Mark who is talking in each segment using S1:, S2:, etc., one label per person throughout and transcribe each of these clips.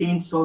S1: 300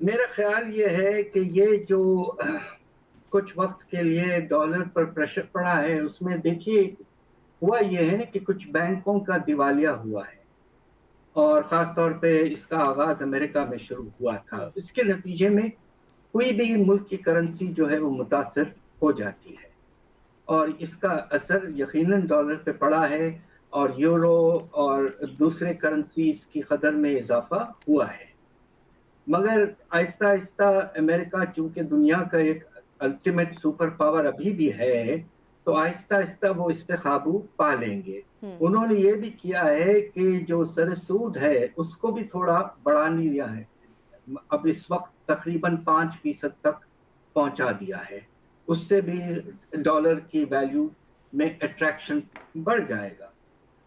S1: میرا خیال یہ ہے کہ یہ جو کچھ وقت کے لیے ڈالر پر پریشر پڑا ہے اس میں دیکھیے ہوا یہ ہے کہ کچھ بینکوں کا دیوالیہ ہوا ہے اور خاص طور پہ اس کا آغاز امریکہ میں شروع ہوا تھا. اس کے نتیجے میں کوئی بھی ملک کی کرنسی جو ہے وہ متاثر ہو جاتی ہے اور اس کا اثر یقیناً ڈالر پہ پڑا ہے اور یورو اور دوسرے کرنسیز کی قدر میں اضافہ ہوا ہے. مگر آہستہ آہستہ امریکہ چونکہ دنیا کا ایک الٹیمیٹ سپر پاور ابھی بھی ہے تو آہستہ آہستہ وہ اس پہ قابو پا لیں گے. انہوں نے یہ بھی کیا ہے کہ جو سر سود ہے اس کو بھی تھوڑا بڑھا لیا ہے. اب اس وقت تقریباً 5% تک پہنچا دیا ہے. اس سے بھی ڈالر کی ویلیو میں اٹریکشن بڑھ جائے گا.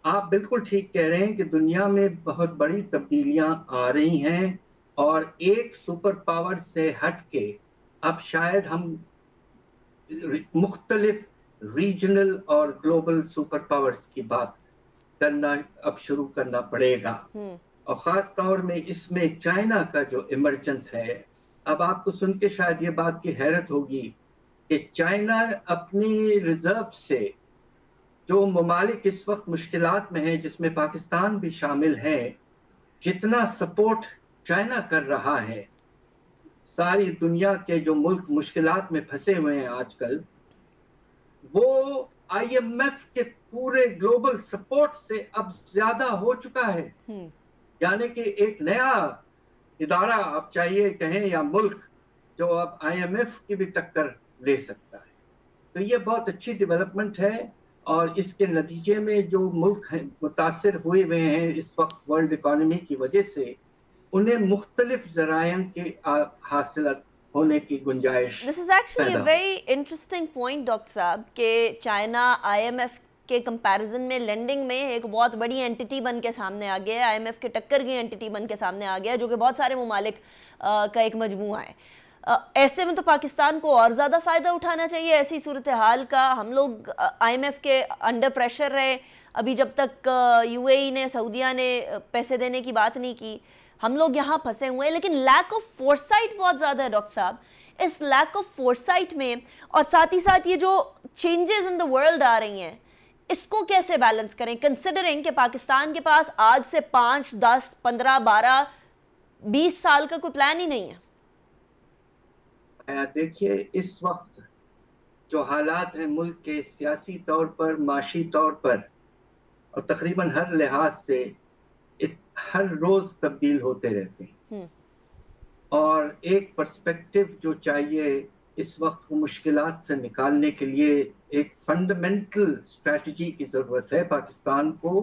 S1: آپ بالکل ٹھیک کہہ رہے ہیں کہ دنیا میں بہت بڑی تبدیلیاں آ رہی ہیں اور ایک سپر پاور سے ہٹ کے اب شاید ہم مختلف ریجنل اور گلوبل سپر پاورز کی بات کرنا اب شروع کرنا پڑے گا. اور خاص طور میں اس میں چائنا کا جو ایمرجنس ہے. اب آپ کو سن کے شاید یہ بات کی حیرت ہوگی کہ چائنا اپنی ریزرو سے جو ممالک اس وقت مشکلات میں ہیں جس میں پاکستان بھی شامل ہے جتنا سپورٹ چائنا کر رہا ہے ساری دنیا کے جو ملک مشکلات میں پھنسے ہوئے ہیں آج کل وہ آئی ایم ایف کے پورے گلوبل سپورٹ سے اب زیادہ ہو چکا ہے. یعنی کہ ایک نیا ادارہ اب چاہیے کہیں یا ملک جو اب آئی ایم ایف کی بھی ٹکر لے سکتا ہے. تو یہ بہت اچھی ڈیولپمنٹ ہے اور اس کے نتیجے میں جو ملک متاثر ہوئے ہیں اس وقت ورلڈ اکانومی کی وجہ سے انہیں مختلف ذرائع کے حاصلات ہونے کی گنجائش.
S2: This is actually a very interesting point doctor صاحب کہ چائنا آئی ایم ایف کے کمپیریزن میں لینڈنگ میں ایک بہت بڑی اینٹی بن کے سامنے آ گیا ہے. آئی ایم ایف کے ٹکر کی اینٹی بن کے سامنے آ گیا ہے جو کہ بہت سارے ممالک کا ایک مجموعہ ہے. ایسے میں تو پاکستان کو اور زیادہ فائدہ اٹھانا چاہیے ایسی صورتحال کا. ہم لوگ آئی ایم ایف کے انڈر پریشر رہے ابھی جب تک یو اے ای نے سعودیہ نے پیسے دینے کی بات نہیں کی. ہم لوگ یہاں پھنسے ہوئے ہیں لیکن لیک آف فورسائٹ بہت زیادہ ہے ڈاکٹر صاحب. اس لیک آف فورسائٹ میں اور ساتھ ہی ساتھ یہ جو چینجز ان دا ورلڈ آ رہی ہیں اس کو کیسے بیلنس کریں کنسیڈرنگ کہ پاکستان کے پاس آج سے 5, 10, 15, 12, 20 سال کا کوئی پلان ہی نہیں ہے.
S1: دیکھیے اس وقت جو حالات ہیں ملک کے سیاسی طور پر معاشی طور پر اور تقریباً ہر لحاظ سے ہر روز تبدیل ہوتے رہتے ہیں اور ایک پرسپیکٹو جو چاہیے اس وقت مشکلات سے نکالنے کے لیے ایک فنڈامنٹل اسٹریٹجی کی ضرورت ہے پاکستان کو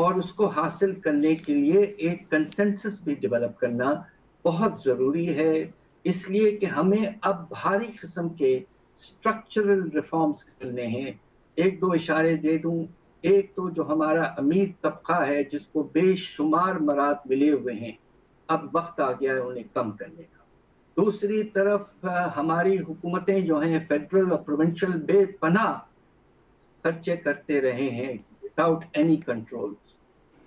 S1: اور اس کو حاصل کرنے کے لیے ایک کنسنسس بھی ڈیولپ کرنا بہت ضروری ہے. اس لیے کہ ہمیں اب بھاری قسم کے اسٹرکچرل ریفارمز کرنے ہیں. ایک دو اشارے دے دوں. ایک تو جو ہمارا امیر طبقہ ہے جس کو بے شمار مراد ملے ہوئے ہیں اب وقت آ گیا ہے انہیں کم کرنے کا. دوسری طرف ہماری حکومتیں جو ہیں فیڈرل اور پروونشل بے پناہ خرچے کرتے رہے ہیں وداؤٹ اینی کنٹرولز.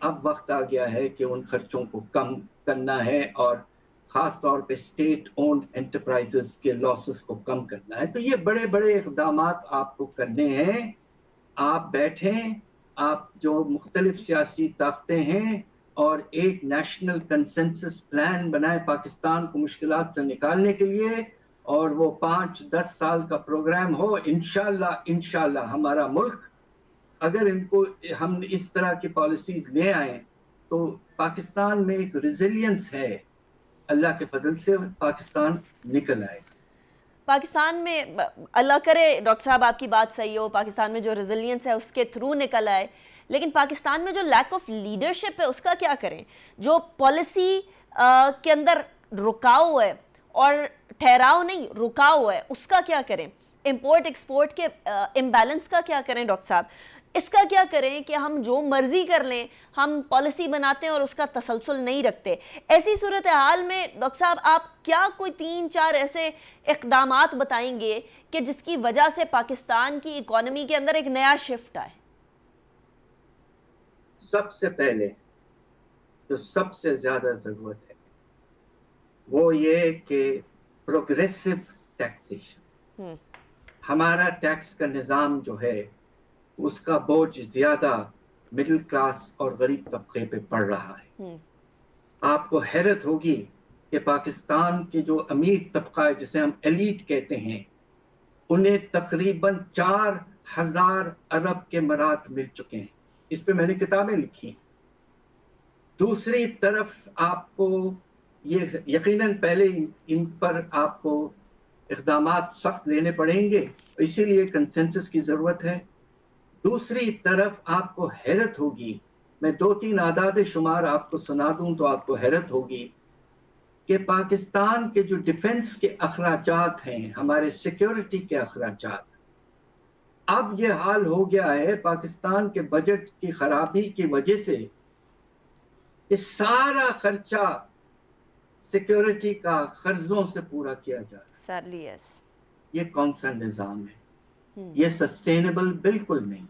S1: اب وقت آ گیا ہے کہ ان خرچوں کو کم کرنا ہے اور خاص طور پہ اسٹیٹ اونڈ انٹرپرائزز کے لاسز کو کم کرنا ہے. تو یہ بڑے بڑے اقدامات آپ کو کرنے ہیں. آپ بیٹھیں, آپ جو مختلف سیاسی طاقتیں ہیں اور ایک نیشنل کنسنسس پلان بنائے پاکستان کو مشکلات سے نکالنے کے لیے اور وہ 5-10 سال کا پروگرام ہو. انشاءاللہ ہمارا ملک اگر ان کو ہم اس طرح کی پالیسیز لے آئیں تو پاکستان میں ایک ریزیلینس ہے. اللہ کے فضل سے پاکستان نکل آئے.
S2: پاکستان میں اللہ کرے ڈاکٹر صاحب آپ کی بات صحیح ہو, پاکستان میں جو ریزیلینس ہے اس کے تھرو نکل آئے, لیکن پاکستان میں جو لیک آف لیڈرشپ ہے اس کا کیا کریں؟ جو پالیسی کے اندر رکاؤ ہے اور ٹھہراؤ نہیں رکاؤ ہے اس کا کیا کریں؟ امپورٹ ایکسپورٹ کے امبیلنس کا کیا کریں ڈاکٹر صاحب؟ اس کا کیا کریں کہ ہم جو مرضی کر لیں, ہم پالیسی بناتے ہیں اور اس کا تسلسل نہیں رکھتے. ایسی صورتحال میں ڈاکٹر صاحب آپ کیا کوئی 3-4 ایسے اقدامات بتائیں گے کہ جس کی وجہ سے پاکستان کی اکانومی کے اندر ایک نیا شفٹ آئے؟
S1: سب سے پہلے جو سب سے زیادہ ضرورت ہے وہ یہ کہ پروگریسو ٹیکسیشن، ہمارا ٹیکس کا نظام جو ہے اس کا بوجھ زیادہ مڈل کلاس اور غریب طبقے پہ پڑ رہا ہے. آپ کو حیرت ہوگی کہ پاکستان کے جو امیر طبقہ ہے جسے ہم ایلیٹ کہتے ہیں، انہیں تقریباً 4,000 ارب کے مراد مل چکے ہیں. اس پہ میں نے کتابیں لکھی ہیں. دوسری طرف آپ کو یہ یقیناً پہلے ان پر آپ کو اقدامات سخت لینے پڑیں گے، اسی لیے کنسنسس کی ضرورت ہے. دوسری طرف آپ کو حیرت ہوگی، میں 2-3 اعداد شمار آپ کو سنا دوں تو آپ کو حیرت ہوگی کہ پاکستان کے جو ڈیفنس کے اخراجات ہیں، ہمارے سیکیورٹی کے اخراجات، اب یہ حال ہو گیا ہے پاکستان کے بجٹ کی خرابی کی وجہ سے کہ سارا خرچہ سیکیورٹی کا قرضوں سے پورا کیا جا رہا ہے. یہ کون سا نظام ہے؟ یہ سسٹینیبل بالکل نہیں.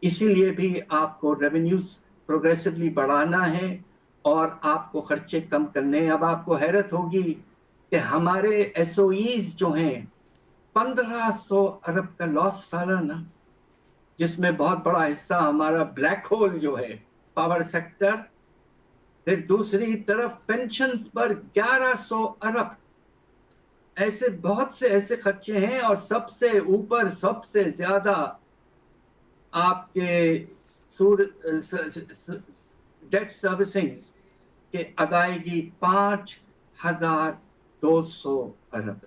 S1: اسی لیے بھی آپ کو ریونیوز پروگریسولی بڑھانا ہے اور آپ کو خرچے کم کرنے ہیں. اب آپ کو حیرت ہوگی کہ ہمارے ایس او ایز جو ہیں 1,500 ارب کا لاس سالانہ، جس میں بہت بڑا حصہ ہمارا بلیک ہول جو ہے پاور سیکٹر. پھر دوسری طرف پینشنز پر 1,100 ارب. ایسے بہت سے ایسے خرچے ہیں، اور سب سے اوپر سب سے زیادہ آپ کے ڈیٹ سروسنگ کے ادائیگی 5,200 ارب.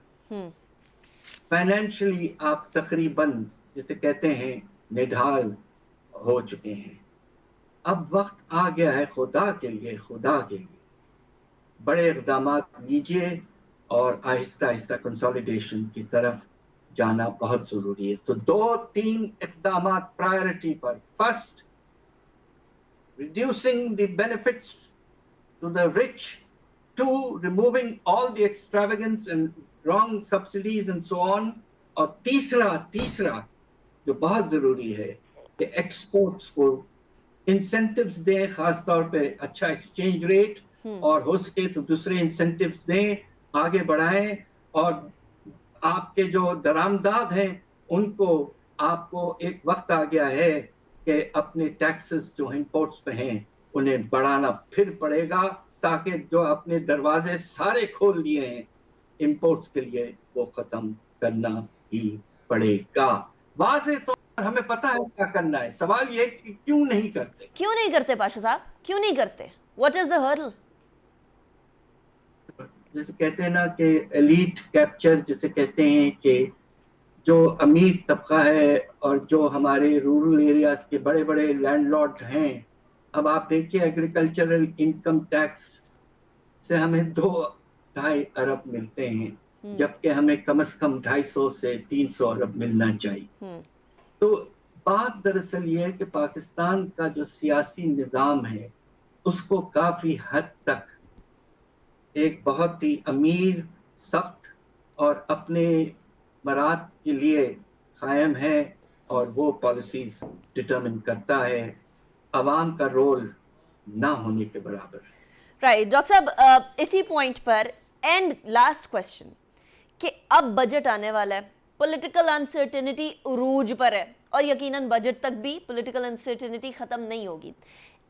S1: فائنینشلی آپ تقریباً جسے کہتے ہیں نڈھال ہو چکے ہیں. اب وقت آ گیا ہے خدا کے لیے بڑے اقدامات لیجئے اور آہستہ آہستہ کنسالیڈیشن کی طرف جانا بہت ضروری ہے. تو 2-3 اقدامات priority per. First, reducing the benefits to the rich. Two, removing all the extravagance and wrong subsidies and so on. اور تیسرا جو بہت ضروری ہے کہ ایکسپورٹس کو انسینٹیوز دیں، خاص طور پہ اچھا ایکسچینج ریٹ، اور ہو سکے تو دوسرے انسینٹیوز دیں، آگے بڑھائیں. اور آپ کے جو درآمدات ہیں ان کو آپ کو ایک وقت آ گیا ہے کہ اپنے ٹیکسز جو امپورٹس پہ ہیں انہیں بڑھانا پھر پڑے گا، تاکہ جو اپنے دروازے سارے کھول دیے ہیں امپورٹس کے لیے وہ ختم کرنا ہی پڑے گا. واضح طور پر ہمیں پتہ ہے کیا کرنا ہے. سوال یہ کہ کیوں نہیں کرتے
S2: پاشا صاحب، کیوں نہیں کرتے؟ What is the hurdle؟
S1: جیسے کہتے ہیں نا کہ ایلیٹ کیپچر، جسے کہتے ہیں کہ جو امیر طبقہ ہے اور جو ہمارے رورل ایریاز کے بڑے بڑے لینڈ لارڈ ہیں. اب آپ دیکھیے ایگریکلچرل انکم ٹیکس سے ہمیں 2-2.5 ارب ملتے ہیں، جبکہ ہمیں کم از کم 250 سے 300 ارب ملنا چاہیے. تو بات دراصل یہ ہے کہ پاکستان کا جو سیاسی نظام ہے اس کو کافی حد تک ایک بہت ہی امیر، سخت اور اپنے مراد کے لیے قائم ہے، اور وہ پالیسیز ڈٹرمن کرتا ہے. عوام کا رول نہ ہونے کے برابر.
S2: رائٹ ڈاکٹر صاحب، اسی point per and last question کہ اب بجٹ آنے والا ہے، پولیٹیکل انسرٹینٹی عروج پر ہے، اور یقیناً بجٹ تک بھی پولیٹیکل انسرٹینٹی ختم نہیں ہوگی.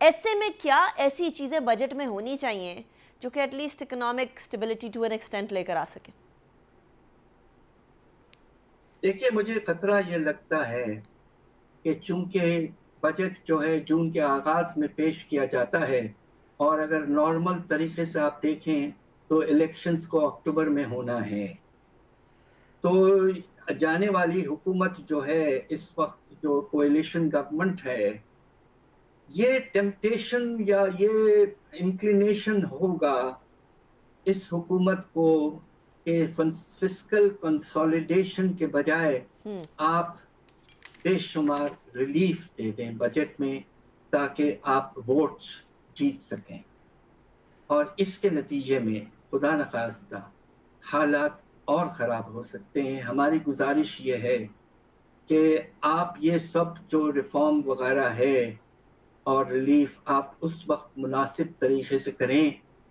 S2: ایسے میں کیا ایسی چیزیں بجٹ میں ہونی چاہیے جو کہ at least economic stability to an extent لے کر آ سکے؟
S1: دیکھیے، مجھے خطرہ یہ لگتا ہے کہ چونکہ بجٹ جو ہے جون کے آغاز میں پیش کیا جاتا ہے، اور اگر نارمل طریقے سے آپ دیکھیں تو الیکشنز کو اکتوبر میں ہونا ہے، تو جانے والی حکومت جو ہے اس وقت جو کوئلیشن گورنمنٹ ہے، یہ ٹیمپٹیشن یا یہ انکلینیشن ہوگا اس حکومت کو کہ فسکل کنسالیڈیشن کے بجائے آپ بے شمار ریلیف دے دیں بجٹ میں، تاکہ آپ ووٹس جیت سکیں. اور اس کے نتیجے میں خدا نخواستہ حالات اور خراب ہو سکتے ہیں. ہماری گزارش یہ ہے کہ آپ یہ سب جو ریفارم وغیرہ ہے اور ریلیف آپ اس وقت مناسب طریقے سے کریں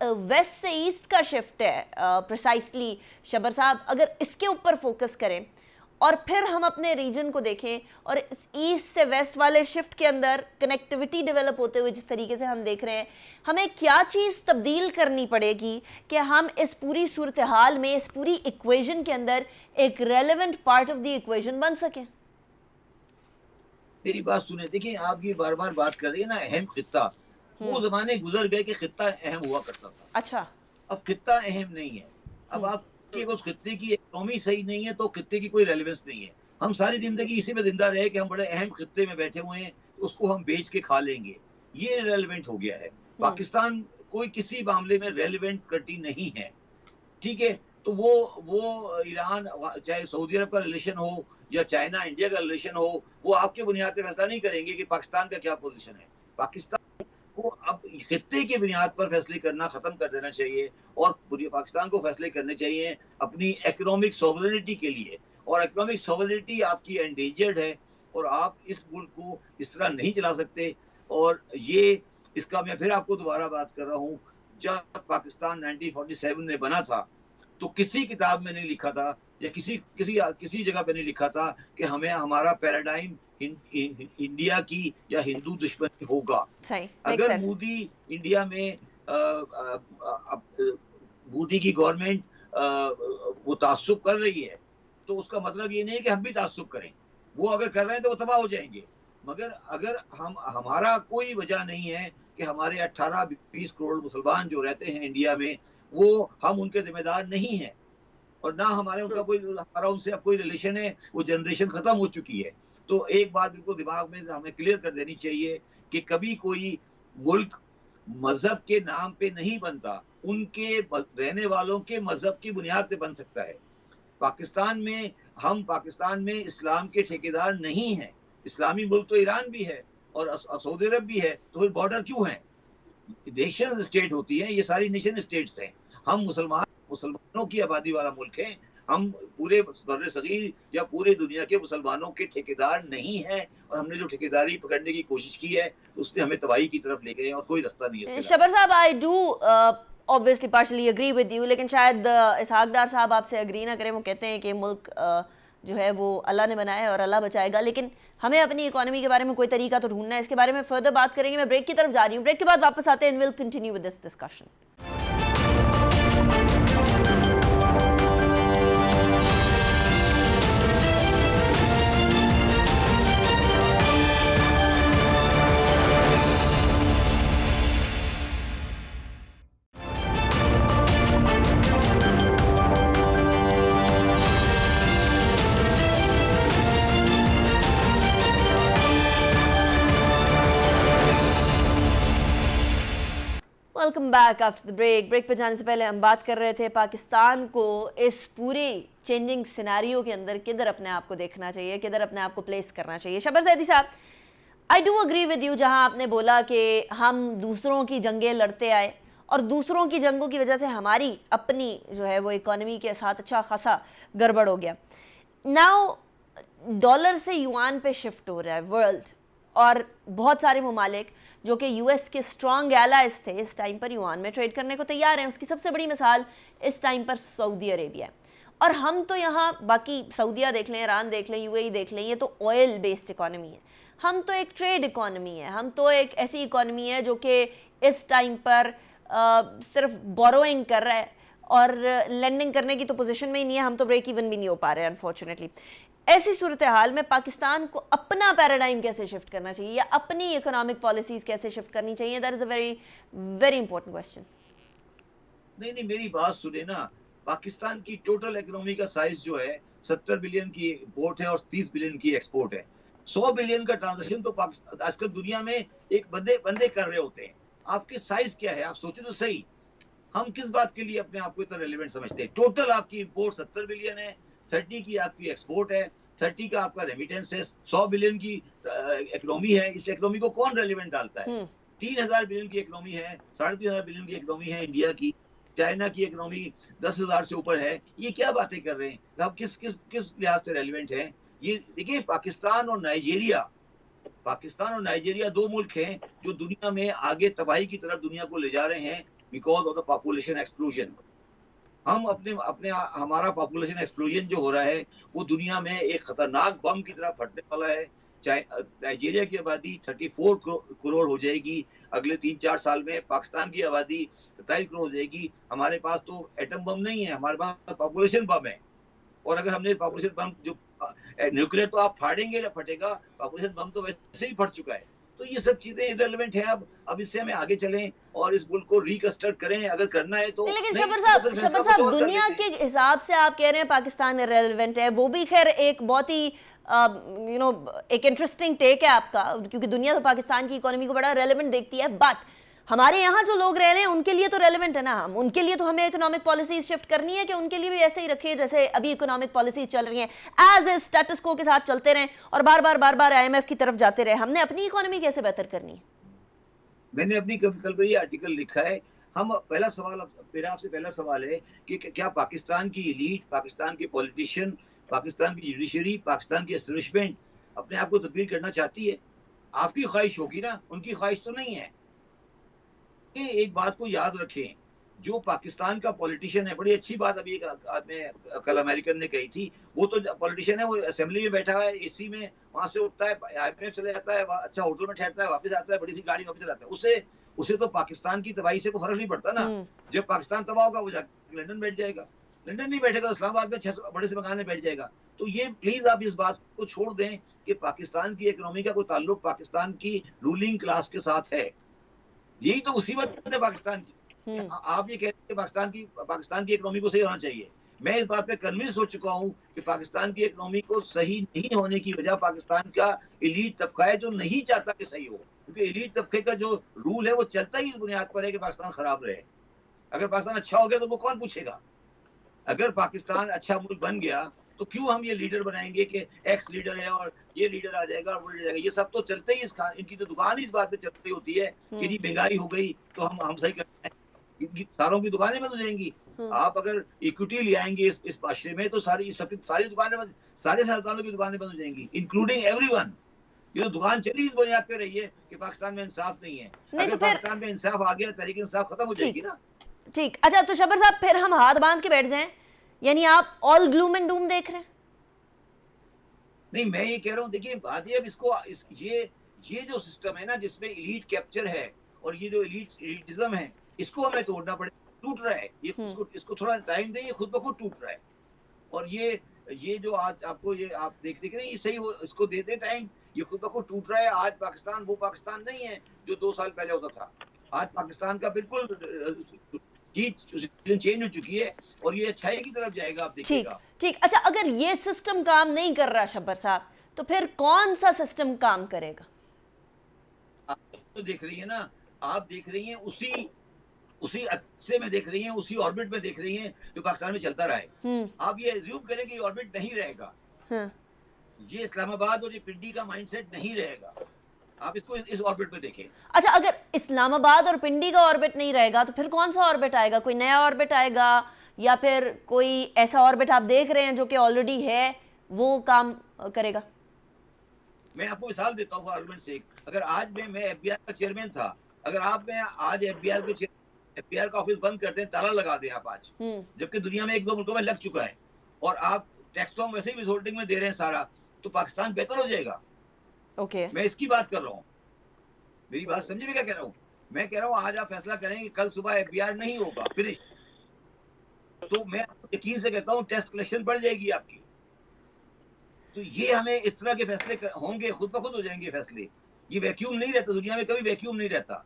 S2: ویسٹ سے ایسٹ کا شفٹ ہے پریسائسلی شبر صاحب، اگر اس کے اوپر فوکس کریں اور پھر ہم اپنے ریجن کو دیکھیں اور اس ایسٹ سے ویسٹ والے شفٹ کے اندر کنیکٹیوٹی ڈیولپ ہوتے ہوئے جس طریقے سے ہم دیکھ رہے ہیں، ہمیں کیا چیز تبدیل کرنی پڑے گی کہ ہم اس پوری صورتحال میں، اس پوری ایکویژن کے اندر ایک relevant part of the equation بن سکیں؟
S3: میری بات سنیں، دیکھیں آپ یہ بار بار بات کر رہی ہیں نا اہم خطہ، وہ زمانے گزر گئے کہ خطہ اہم ہوا کرتا تھا.
S2: اچھا،
S3: اب خطہ اہم نہیں ہے. اب آپ کی اس خطے کی اکنامی صحیح نہیں ہے تو خطے کی کوئی ریلیونس نہیں ہے. ہم ساری زندگی اسی میں زندہ رہے کہ ہم بڑے اہم خطے میں بیٹھے ہوئے ہیں، اس کو ہم بیچ کے کھا لیں گے، یہ ریلیونٹ ہو گیا ہے. پاکستان کوئی کسی معاملے میں ریلیونٹ کنٹری نہیں ہے، ٹھیک ہے. تو وہ ایران چاہے سعودی عرب کا ریلیشن ہو یا چائنا انڈیا کا ریلیشن ہو، وہ آپ کے بنیاد پہ فیصلہ نہیں کریں گے کہ پاکستان کا کیا پوزیشن ہے. پاکستان کو اب خطے کی بنیاد پر فیصلے کرنا ختم کر دینا چاہیے اور پاکستان کو فیصلے کرنے چاہیے اپنی اکنامک سوورنٹی کے لیے. اور اکنامک سوورنٹی آپ کی انڈینجرڈ ہے اور آپ اس ملک کو اس طرح نہیں چلا سکتے. اور یہ اس کا میں پھر آپ کو دوبارہ بات کر رہا ہوں، جب پاکستان 1947 میں بنا تھا تو کسی کتاب میں نہیں لکھا تھا یا کسی جگہ پہ نہیں لکھا تھا کہ ہمیں ہمارا پیراڈائم انڈیا کی یا ہندو دشمنی ہوگا. اگر مودی انڈیا میں مودی کی گورنمنٹ وہ تعصب کر رہی ہے تو اس کا مطلب یہ نہیں ہے کہ ہم بھی تعصب کریں. وہ اگر کر رہے ہیں تو وہ تباہ ہو جائیں گے. مگر اگر ہمارا کوئی وجہ نہیں ہے کہ ہمارے 18-20 کروڑ مسلمان جو رہتے ہیں انڈیا میں، وہ ہم ان کے ذمہ دار نہیں ہیں اور نہ ہمارا ان سے اب کوئی ریلیشن ہے، وہ جنریشن ختم ہو چکی ہے. تو ایک بات بالکل دماغ میں ہمیں کلیئر کر دینی چاہیے کہ کبھی کوئی ملک مذہب کے نام پہ نہیں بنتا، ان کے رہنے والوں کے مذہب کی بنیاد پہ بن سکتا ہے. پاکستان میں اسلام کے ٹھیکیدار نہیں ہیں. اسلامی ملک تو ایران بھی ہے اور سعودی عرب بھی ہے، تو پھر بارڈر کیوں ہیں؟ نیشن اسٹیٹ ہوتی ہے، یہ ساری نیشن اسٹیٹس ہیں. ہم مسلمانوں کی آبادی والا ملک ہے. ہم پورے بر صغیر یا پورے دنیا کے مسلمانوں کے ٹھیکیدار نہیں ہیں اور ہم نے جو ٹھیکیداری پکڑنے کی کوشش کی ہے اس نے ہمیں تباہی کی طرف لے گئے اور کوئی رستہ نہیں ہے.
S2: شبر صاحب، I do obviously partially agree with you، لیکن شاید اسحاق ڈار صاحب آپ سے اگری نہ کریں. وہ کہتے ہیں کہ ملک جو ہے وہ اللہ نے بنایا ہے اور اللہ بچائے گا، لیکن ہمیں اپنی اکانومی کے بارے میں کوئی طریقہ تو ڈھونڈنا ہے. اس کے بارے میں فردر بات کریں گے. میں بریک کی طرف جا رہی ہوں، بریک کے بعد واپس آتے ہیں and we'll continue with this discussion. Welcome back after the break پہ جانے سے پہلے ہم بات کر رہے تھے پاکستان کو اس پورے چینجنگ سیناریو کے اندر کدھر اپنے آپ کو دیکھنا چاہیے، کدھر اپنے آپ کو پلیس کرنا چاہیے. شبر زیدی صاحب، I do agree with you جہاں آپ نے بولا کہ ہم دوسروں کی جنگیں لڑتے آئے اور دوسروں کی جنگوں کی وجہ سے ہماری اپنی جو ہے وہ اکانومی کے ساتھ اچھا خاصا گڑبڑ ہو گیا. ناؤ ڈالر سے یوان پہ شفٹ ہو رہا ہے ورلڈ، اور بہت سارے ممالک جو کہ یو ایس کے اسٹرانگ ایلائز تھے اس ٹائم پر یوان میں ٹریڈ کرنے کو تیار ہیں. اس کی سب سے بڑی مثال اس ٹائم پر سعودی عربیہ ہے. اور ہم تو یہاں باقی سعودیہ دیکھ لیں، ایران دیکھ لیں، یو اے ای دیکھ لیں، یہ تو آئل بیسڈ اکانومی ہے. ہم تو ایک ٹریڈ اکانومی ہے، ہم تو ایک ایسی اکانومی ہے جو کہ اس ٹائم پر صرف بوروئنگ کر رہا ہے اور لینڈنگ کرنے کی تو پوزیشن میں ہی نہیں ہے. ہم تو بریک ایون بھی نہیں ہو پا رہے انفارچونیٹلی. ایسی صورتحال میں پاکستان کو اپنا پیراڈائم کیسے شفٹ کرنا چاہیے یا اپنی اکنامک پالیسیز کیسے شفٹ کرنی چاہیے؟ That is a very very important question.
S3: نہیں میری بات سنیں نا، پاکستان کی ٹوٹل اکنامی کا سائز جو ہے 70 بلین کی امپورٹ ہے اور 30 بلین کی ایکسپورٹ ہے. 100 بلین کا ٹرانزیکشن تو پاکستان آج کل دنیا میں ایک بندے کر رہے ہوتے ہیں. آپ کے سائز کیا ہے؟ آپ سوچیں تو صحیح. ہم کس بات کے لیے اپنے آپ کو اتنا ریلیونٹ سمجھتے ہیں؟ ٹوٹل آپ کی امپورٹ 70 بلین ہے، 30 کی آپ کی ایکسپورٹ ہے، 30 کا آپ کا ریمیٹنس ہے، 100 بلین کی اکنامی ہے. اس اکنامی کو کون ریلیونٹ ڈالتا ہے؟ 3000 بلین کی اکنامی ہے، 3500 بلین کی اکنامی ہے انڈیا کی. چائنا کی اکنامی 10,000 سے اوپر ہے. یہ کیا باتیں کر رہے ہیں؟ آپ کس لحاظ سے ریلیونٹ ہیں؟ یہ دیکھیں، پاکستان اور نائجیریا دو ملک ہیں جو دنیا میں آگے تباہی کی طرف دنیا کو لے جا رہے ہیں. because of the population explosion. ہم ہمارا پاپولیشن ایکسپلوژن جو ہو رہا ہے وہ دنیا میں ایک خطرناک بم کی طرح پھٹنے والا ہے. نائجیریا کی آبادی 34 کروڑ ہو جائے گی اگلے 3-4 سال میں. پاکستان کی آبادی 27 کروڑ ہو جائے گی. ہمارے پاس تو ایٹم بم نہیں ہے, ہمارے پاس پاپولیشن بم ہے. اور اگر ہم نے پاپولیشن بم جو نیوکلیر تو آپ پھاڑیں گے یا پھٹے گا, پاپولیشن بم تو ویسے ہی پھٹ چکا ہے. تو یہ سب چیزیں ریلیونٹ ہیں. اب اس سے ہمیں آگے چلیں اور اس ملک کو ریکنسٹرکٹ کریں اگر کرنا ہے تو.
S2: لیکن شبر صاحب دنیا کے حساب سے آپ کہہ رہے ہیں پاکستان میں ریلیونٹ ہے, وہ بھی خیر ایک بہت ہی ایک انٹرسٹنگ ٹیک ہے آپ کا, کیونکہ دنیا تو پاکستان کی اکانومی کو بڑا ریلیونٹ دیکھتی ہے. بٹ ہمارے یہاں جو لوگ رہ رہے ہیں ان کے لیے تو ریلیونٹ ہے نا, ہم ان کے لیے تو ہمیں اکنامک پالیسیز شفٹ کرنی ہے کہ ان کے لیے بھی ایسے ہی رکھیں جیسے ابھی اکنامک پالیسیز چل رہی ہیں, ایز اے اسٹیٹس کو کے ساتھ چلتے رہیں اور بار بار IMF کی طرف جاتے رہے. ہم نے اپنی اکانومی کیسے بہتر کرنی ہے؟
S3: میں نے اپنی کل پر یہ آرٹیکل لکھا ہے. ہم میرا آپ سے پہلا سوال ہے کہ کیا پاکستان کی ایلیٹ, پاکستان کے پولیٹیشین, پاکستان کی جوڈیشری, پاکستان کی اسٹیبلشمنٹ اپنے آپ کو تبدیل کرنا چاہتی ہے؟ آپ کی خواہش ہوگی نا, ان کی خواہش تو نہیں ہے. ایک بات کو یاد رکھیں, جو پاکستان کا پولیٹیشین ہے, بڑی اچھی بات ابھی کل امریکن نے کہی تھی, وہ تو پولیٹیشین ہے, وہ اسمبلی میں بیٹھا ہے اے سی میں, وہاں سے اٹھتا ہے, IMF چلے جاتا ہے, اچھا ہوٹل میں ٹھہرتا ہے, واپس آتا ہے, بڑی سی گاڑی واپس چلاتا ہے. اسے تو پاکستان کی تباہی سے کوئی فرق نہیں پڑتا نا. جب پاکستان تباہ ہوگا وہ جا کے لندن بیٹھ جائے گا, لندن نہیں بیٹھے گا تو اسلام آباد میں 600 بڑے سے مکان میں بیٹھ جائے گا. تو یہ پلیز آپ اس بات کو چھوڑ دیں کہ پاکستان کی اکنومی کا کوئی تعلق پاکستان کی رولنگ کلاس کے ساتھ ہے. یہی تو مصیبت ہے پاکستان کی. آپ یہ کہتے ہیں کہ پاکستان کی اکنومی کو صحیح ہونا چاہیے. میں اس بات پہ کنوینس ہو چکا ہوں کہ پاکستان کی اکنومی کو صحیح نہیں ہونے کی وجہ پاکستان کا ایلیٹ طبقہ ہے, جو نہیں چاہتا کہ صحیح ہو. کیونکہ ایلیٹ طبقے کا جو رول ہے وہ چلتا ہی اس بنیاد پر ہے کہ پاکستان خراب رہے. اگر پاکستان اچھا ہو گیا تو وہ کون پوچھے گا؟ اگر پاکستان اچھا ملک بن گیا تو کیوں ہم یہ لیڈر بنائیں گے کہ ایکس لیڈر ہے اور یہ لیڈر آ جائے گا اور وہ لیڈر آ جائے گا. یہ سب تو چلتے ہی ان کی تو دکان ہی اس بات پہ چل رہی ہوتی ہے کہ جی مہنگائی ہو گئی تو ہم صحیح کرتے ہیں. ساروں کی دکانیں بند ہو جائیں گی. آپ اگر ایکوٹی لے آئیں گے اس معاشرے میں تو ساری دکانیں سارے سرکاروں کی دکانیں بند ہو جائیں گی, انکلوڈنگ ایوری ون. یہ دکان چلی اس بنیاد پہ رہی ہے کہ پاکستان میں انصاف نہیں ہے. اگر پاکستان میں انصاف آ گیا, تحریک انصاف ختم ہو جائے گی نا.
S2: ٹھیک, اچھا تو شبر صاحب پھر ہم ہاتھ باندھ کے بیٹھ جائیں, یعنی آپ آل گلوم اینڈ ڈوم دیکھ رہے ہیں؟
S3: نہیں, میں یہ کہہ رہا ہوں, دیکھیے بات یہ, اب اس کو یہ جو سسٹم ہے نا جس میں ایلیٹ کیپچر ہے اور یہ جو ایلیٹزم ہے, اس کو ہمیں توڑنا پڑے. ٹوٹ رہا ہے اس کو تھوڑا ٹائم دیں, یہ خود بخود ٹوٹ رہا ہے. اور یہ جو آج آپ کو یہ آپ دیکھ رہے ہیں, یہ صحیح ہو, اس کو دے دیں ٹائم, یہ خود بخود ٹوٹ رہا ہے. آج پاکستان وہ پاکستان نہیں ہے جو 2 سال پہلے ہوتا تھا. آج پاکستان کا بالکل چینج ہو چکی ہے اور یہ اچھائی کی طرف جائے گا, آپ دیکھیے گا.
S2: ٹھیک, اچھا اگر یہ سسٹم کام نہیں کر رہا شبر صاحب, تو پھر کون سا سسٹم کام کرے گا؟
S3: آپ تو دیکھ رہی ہیں نا, آپ دیکھ رہی ہیں اسی عرصے میں دیکھ رہی ہیں, اسی آربٹ میں دیکھ رہی ہیں جو پاکستان میں چلتا رہا ہے. آپ یہ ایزیوم کریں کہ یہ آربٹ نہیں رہے گا, یہ اسلام آباد اور یہ پنڈی کا مائنڈ سیٹ نہیں رہے گا. آپ اس کو اس آربٹ میں دیکھیں.
S2: اچھا, اگر اسلام آباد اور پنڈی کا آربٹ نہیں رہے گا تو پھر کون سا آربٹ آئے گا؟ کوئی نیا آربٹ آئے گا یا پھر کوئی ایسا آربٹ آپ دیکھ رہے ہیں جو کہ آلریڈی ہے وہ کام کرے گا؟
S3: میں آپ کو مثال دیتا ہوں آرگومنٹ سے. اگر آج میں FBR کا چیئرمین تھا, اگر آپ میں آج FBR کا آفس بند کر دیں, تالا لگا دیں آپ آج, جبکہ دنیا میں 1-2 ملکوں میں لگ چکا ہے, اور آپ ٹیکس تو ہم ویسے ہی ہولڈنگ میں دے رہے ہیں سارا, تو پاکستان بہتر ہو جائے گا. میں اس کی بات کر رہا ہوں, میری بات سمجھے میں کیا کہہ رہا ہوں. میں کہہ رہا ہوں آج آپ فیصلہ کریں کہ کل صبح FBR نہیں ہوگا, فنش, تو میں یقین سے کہتا ہوں ٹیکس کلیکشن بڑھ جائے گی آپ کی. تو یہ ہمیں اس طرح کے فیصلے ہوں گے, خود بخود ہو جائیں گے فیصلے. یہ ویکیوم نہیں رہتا دنیا میں, کبھی ویکیوم نہیں رہتا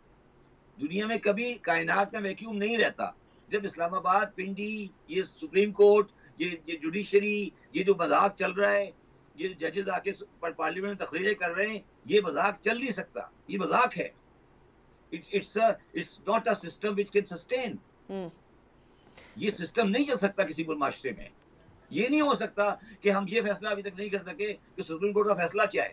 S3: دنیا میں, کبھی کائنات میں ویکیوم نہیں رہتا. جب اسلام آباد, پنڈی, یہ سپریم کورٹ, یہ جوڈیشری, یہ جو مذاق چل رہا ہے, یہ ججز آ کے پارلیمنٹ میں تقریریں کر رہے ہیں, یہ مذاق چل نہیں سکتا, یہ مذاق ہے. It's not a system which can sustain. یہ سسٹم نہیں چل سکتا کسی معاشرے میں. یہ نہیں ہو سکتا کہ ہم یہ فیصلہ ابھی تک نہیں کر سکے کہ سپریم کورٹ کا فیصلہ کیا ہے,